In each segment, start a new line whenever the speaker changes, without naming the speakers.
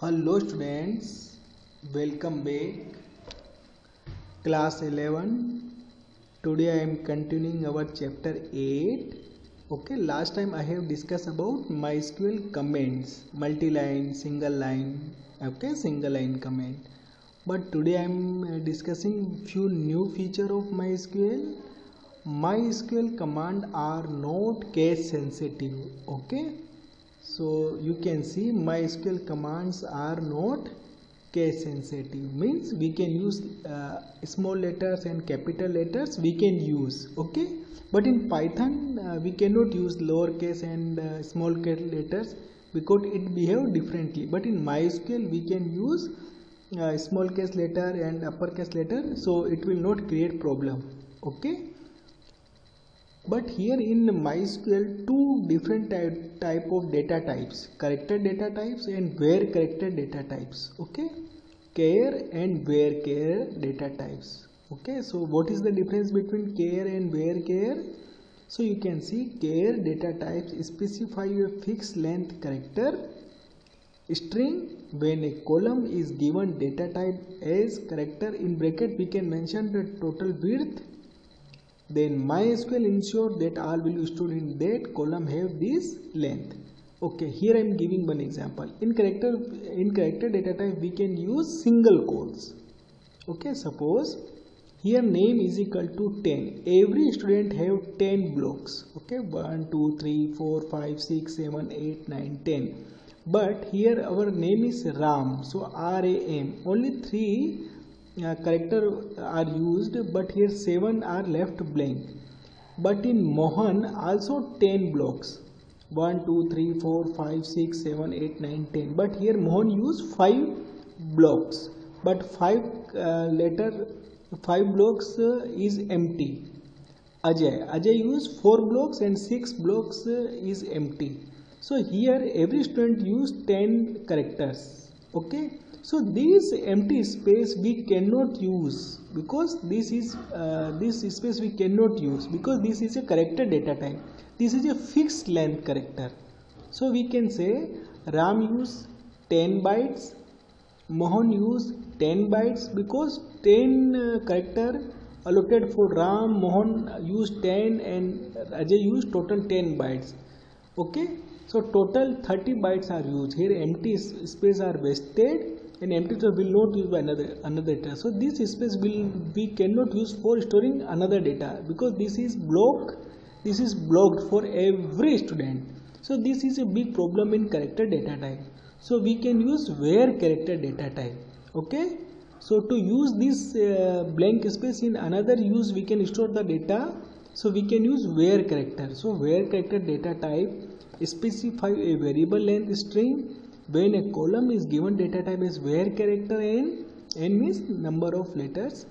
Hello students, welcome back. Class 11. Today I am continuing our chapter 8. Okay, last time I have discussed about MySQL commands, multi-line, single line, okay, single line command. But today I am discussing few new feature of MySQL. MySQL command are not case sensitive, okay. So you can see MySQL commands are not case sensitive, means we can use small letters and capital letters we can use, okay, but in Python we cannot use lowercase and small case letters because it behave differently. But in MySQL we can use small case letter and uppercase letter, so it will not create problem, okay. But here in MySQL, two different type of data types, character data types and where character data types, okay, char and where char data types, okay. So what is the difference between char and where char? So you can see char data types specify a fixed length character string. When a column is given data type as character, in bracket we can mention the total width. Then MySQL ensure that all values stored in that column have this length. Okay, here I am giving one example. In character data type we can use single quotes. Okay, suppose here name is equal to 10. Every student have 10 blocks. Okay, 1, 2, 3, 4, 5, 6, 7, 8, 9, 10. But here our name is Ram. So RAM. Only 3 character are used, but here 7 are left blank. But in Mohan also 10 blocks, 1 2 3 4 5 6 7 8 9 10, but here Mohan use 5 blocks, but 5 blocks is empty. Ajay use 4 blocks and 6 blocks is empty. So here every student use 10 characters, okay. So this empty space we cannot use because this space we cannot use because this is a character data type. This is a fixed length character. So we can say Ram use 10 bytes, Mohan use 10 bytes because 10 character allotted for Ram, Mohan use 10 and Ajay use total 10 bytes. Okay. So total 30 bytes are used. Here empty space are wasted. And empty space will not use by another data. So this space we cannot use for storing another data because this is blocked for every student. So this is a big problem in character data type. So we can use where character data type, okay. So to use this blank space in another use we can store the data, so we can use where character. So where character data type specify a variable length string. When a column is given data type as where character n means number of letters,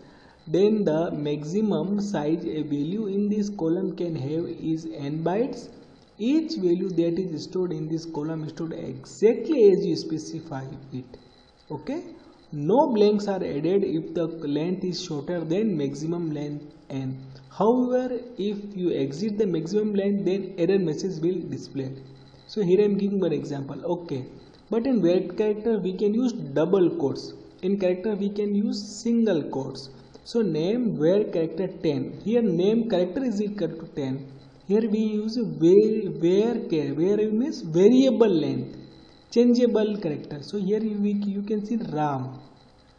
then the maximum size a value in this column can have is n bytes. Each value that is stored in this column is stored exactly as you specify it, okay. No blanks are added if the length is shorter than maximum length n. However, if you exceed the maximum length, then error message will display. So here I am giving one example, okay. But in where character we can use double quotes. In character we can use single quotes. So name where character 10. Here name character is equal to 10. Here we use where means variable length, changeable character. So here you can see Ram.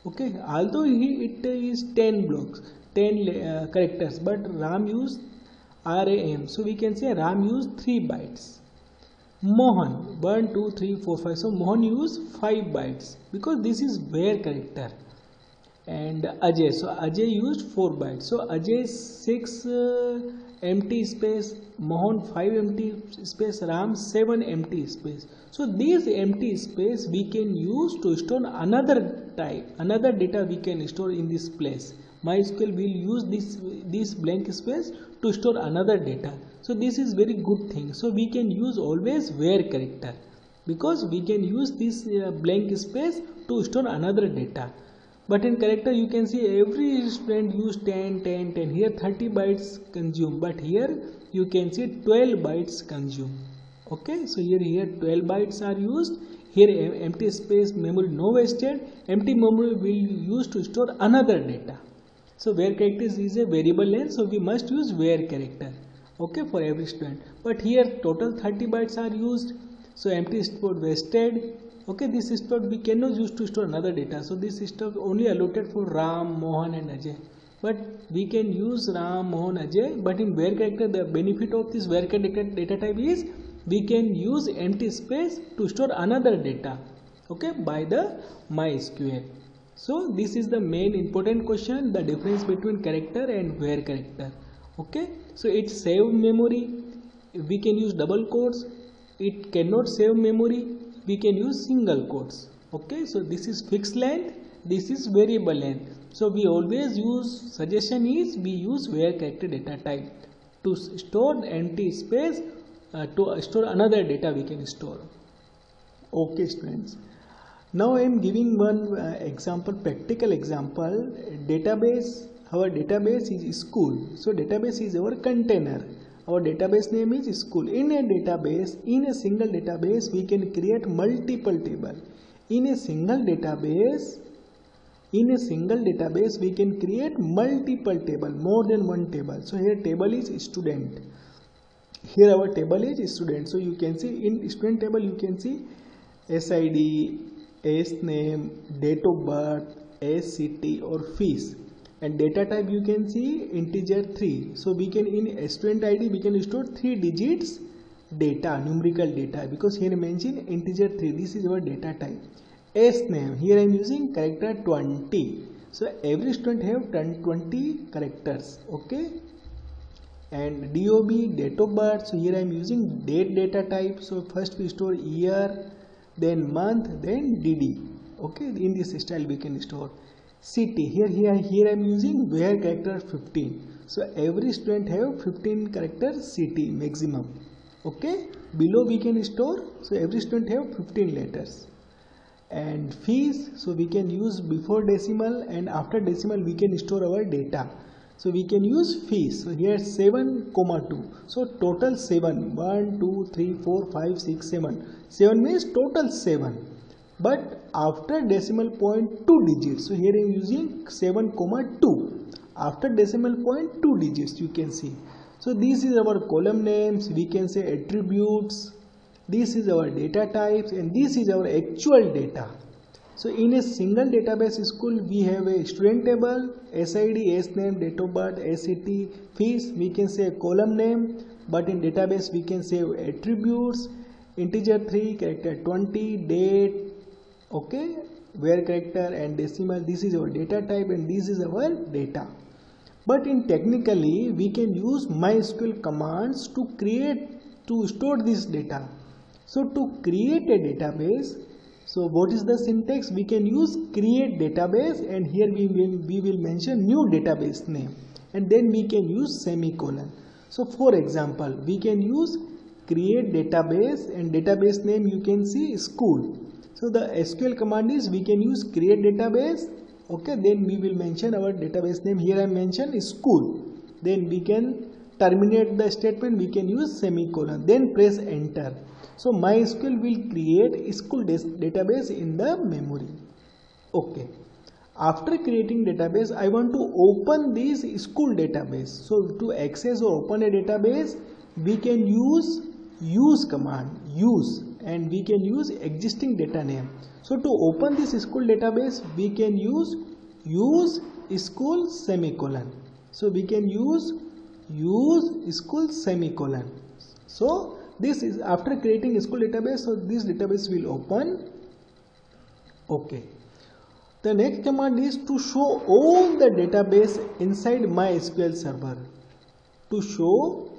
Okay, although it is 10 blocks, 10 characters, but Ram use RAM. So we can say Ram use 3 bytes. Mohan 1 2 3 4 5. So Mohan use 5 bytes because this is where character. And Ajay, so Ajay used 4 bytes. So Ajay 6 empty space, Mohan 5 empty space, Ram 7 empty space. So this empty space we can use to store another type, another data we can store in this place. MySQL will use this blank space to store another data. So this is very good thing. So we can use always where character because we can use this blank space to store another data. But in character you can see every student use 10 10 10. Here 30 bytes consume, but here you can see 12 bytes consume. Okay, so here 12 bytes are used. Here empty space memory no wasted. Empty memory will use to store another data. So where character is a variable length, so we must use where character. Okay, for every student. But here total 30 bytes are used. So empty spot wasted. Okay, this spot we cannot use to store another data. So this spot only allotted for Ram, Mohan and Ajay. But we can use Ram, Mohan, Ajay. But in where character, the benefit of this where character data type is we can use empty space to store another data. Okay, by the MySQL. So this is the main important question, the difference between character and where character. Okay, so it save memory, we can use double quotes. It cannot save memory, we can use single quotes. Okay, so this is fixed length, this is variable length. So we always use, suggestion is we use where character data type to store empty space, to store another data we can store. Okay students, now I am giving one example, practical example. Database, our database is school. So database is our container. Our database name is school. In a database, in a single database, we can create multiple tables. In a single database, we can create multiple tables, more than one table. So here table is student. Here our table is student. So you can see in student table you can see SID, S name, date of birth, SCT or fees, and data type you can see integer 3. So we can in student ID we can store 3 digits data, numerical data, because here mentioned integer 3. This is our data type. S name, here I am using character 20. So every student have 20 characters. Okay, and DOB, date of birth. So here I am using date data type. So first we store year, then month, then DD. Okay, in this style we can store. City, here I am using where character 15. So every student have 15 characters city maximum. Okay, below we can store, so every student have 15 letters. And fees, so we can use before decimal and after decimal we can store our data. So we can use fees. So here 7, 2. So total 7. 1, 2, 3, 4, 5, 6, 7. 7 means total 7. But after decimal point 2 digits. So here I am using 7, 2. After decimal point 2 digits you can see. So this is our column names. We can say attributes. This is our data types and this is our actual data. So in a single database school we have a student table, SID, S name, date of birth, SCT, fees, we can say column name, but in database we can say attributes, integer 3, character 20, date, okay, where character and decimal. This is our data type and this is our data. But in technically we can use MySQL commands to store this data. So to create a database, so what is the syntax? We can use create database and here we will mention new database name and then we can use semicolon. So for example, we can use create database and database name you can see school. So the SQL command is we can use create database, okay, then we will mention our database name. Here I mention school. Then we can terminate the statement, we can use semicolon, then press enter. So MySQL will create a school database in the memory. Okay. After creating database, I want to open this school database. So to access or open a database, we can use command, use, and we can use existing data name. So to open this school database, we can use school semicolon. So we can use school semicolon. So this is after creating a school database, so this database will open. Okay. The next command is to show all the database inside MySQL server. To show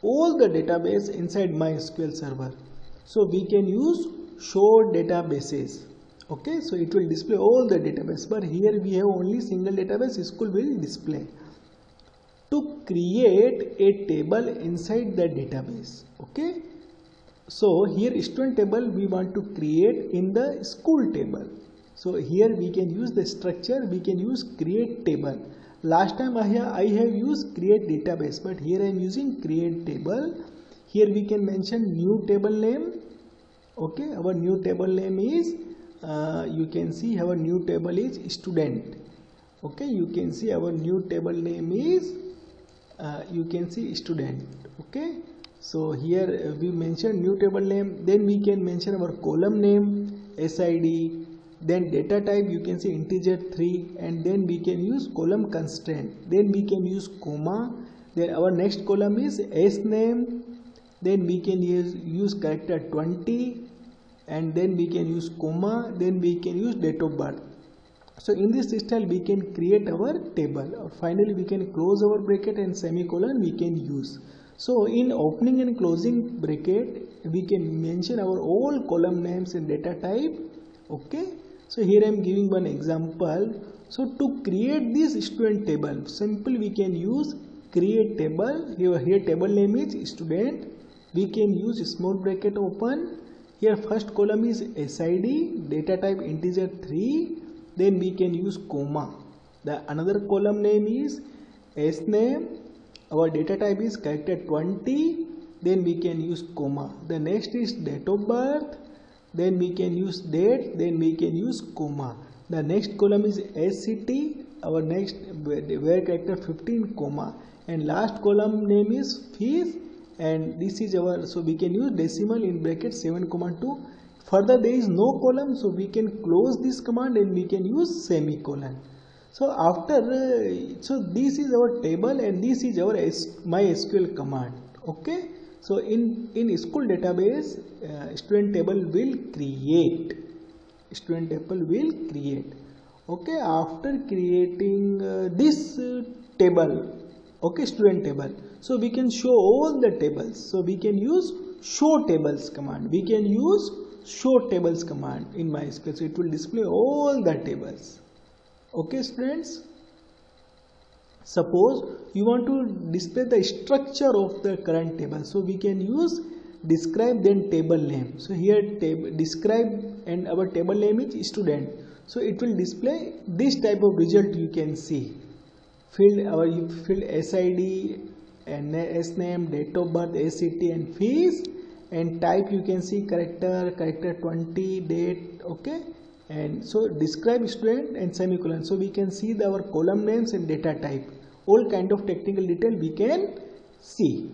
all the database inside MySQL server. So we can use show databases. Okay, so it will display all the database, but here we have only single database, school will display. To create a table inside the database. Okay, so here student table we want to create in the school table. So here we can use the structure, we can use create table. Last time I have used create database, but here I am using create table. Here we can mention new table name. Okay, our new table name is you can see our new table is student. Okay, you can see our new table name is you can see student. Okay, so here we mention new table name. Then we can mention our column name, SID. Then data type you can see integer 3, and then we can use column constraint. Then we can use comma. Then our next column is S name. Then we can use character 20, and then we can use comma. Then we can use date of birth. So in this style we can create our table. Finally we can close our bracket and semicolon we can use. So in opening and closing bracket we can mention our all column names and data type. Okay, so here I am giving one example. So to create this student table, simple we can use create table. Here table name is student. We can use small bracket open. Here first column is SID, data type integer 3. Then we can use comma. The another column name is S name. Our data type is character 20. Then we can use comma. The next is date of birth. Then we can use date. Then we can use comma. The next column is SCT. Our next where character 15 comma. And last column name is fees. And this is our, so we can use decimal in bracket 7,2. Further there is no column, so we can close this command and we can use semicolon. So after so this is our table and this is our MySQL command. Okay, so in school database student table will create. Okay, after creating this table, okay, student table, so we can show all the tables. So we can use show tables command. We can use show tables command in MySQL. So it will display all the tables. Okay students, suppose you want to display the structure of the current table, so we can use describe then table name. So here table describe and our table name is student, so it will display this type of result. You can see field SID and S name, date of birth, SCT and fees, and type you can see character 20, date. Okay, and so describe student and semicolon. So we can see our column names and data type, all kind of technical detail we can see.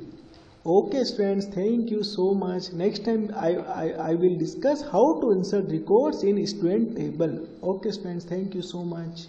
Okay students, thank you so much. Next time I will discuss how to insert records in student table. Okay students, thank you so much.